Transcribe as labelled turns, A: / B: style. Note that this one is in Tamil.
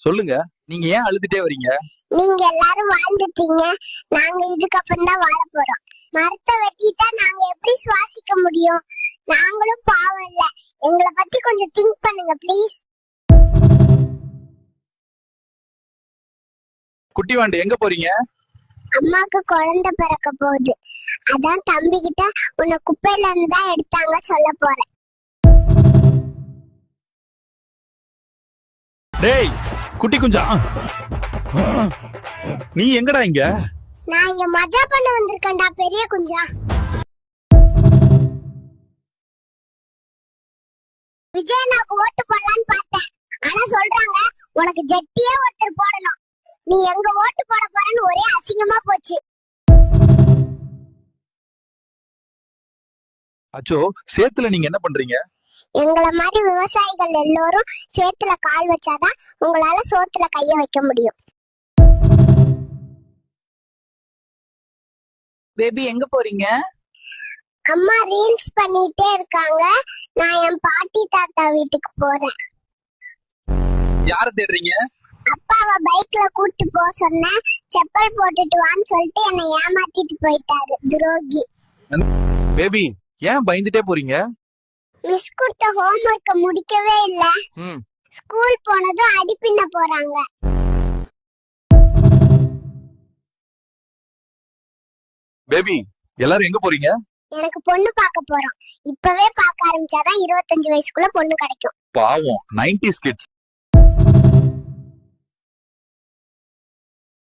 A: சொல்லுங்க. நீங்க ஏன் அழுதுட்டே வரீங்க?
B: நீங்க எல்லாரும் வாழ்ந்துட்டீங்க, நாங்க இதுக்கப்புறம் தான் வாழ போறோம். மரத்தை வெட்டிட்டா நாங்க எப்படி சுவாசிக்க முடியும்? நாங்களும் பாவம் இல்ல, எங்களை பத்தி கொஞ்சம் திங்க் பண்ணுங்க ப்ளீஸ்.
A: குட்டி வாண்டு எங்க போறீங்க?
B: அம்மாக்கு குழந்தை பிறக்க போகுது, அதான் தம்பி கிட்ட உன்னை குப்பையில இருந்து தான் எடுத்தாங்க சொல்ல போறேன்.
A: டேய் குட்டி குஞ்சா, நீ எங்கடா இங்க?
B: நான் இங்க மஜா பண்ண வந்திருக்கேன்டா பெரிய குஞ்சா. விஜயனாக்கு ஓட்டு போடலான்னு பார்த்தேன், ஆனா சொல்றாங்க உனக்கு ஜெட்டியே ஒருத்தர் போடணும். நீ எங்க ஓட்டு போட போறன்னு ஒரே அசிங்கமா போச்சு.
A: அச்சோ, சேத்துல நீங்க என்ன பண்றீங்க?
B: எங்களை மாதிரி விவசாயிகள் எல்லோரும் சேத்துல கால் வச்சாதான் உங்களால சோத்துல கைய வைக்க முடியும்.
C: பேபி எங்க போறீங்க?
B: அம்மா ரீல்ஸ் பண்ணிட்டே இருக்காங்க, நான் என் பாட்டி தாத்தா வீட்டுக்கு போறேன்.
A: யார தேடுறீங்க?
B: அப்பாவை பைக்ல கூட்டி போக சொன்னேன், செப்பல் போட்டுட்டு வான்னு சொல்லிட்டு என்னை ஏமாத்திட்டு போயிட்டாரு துரோகி.
A: பேபி ஏன் பயந்துட்டே போறீங்க?
B: மிஸ் கொடுத்த ஹோம்வொர்க்க முடிக்கவே இல்ல, ஸ்கூல் போனதும் அடி பின்ன போறாங்க.
A: பேபி எல்லாரும் எங்க போறீங்க?
B: எனக்கு பொண்ணு பார்க்க போறோம், இப்பவே பார்க்க ஆரம்பிச்சாதான் 25 வயசுக்குள்ள பொண்ணு கிடைக்கும்.
A: பாவம் 90s கிட்ஸ்.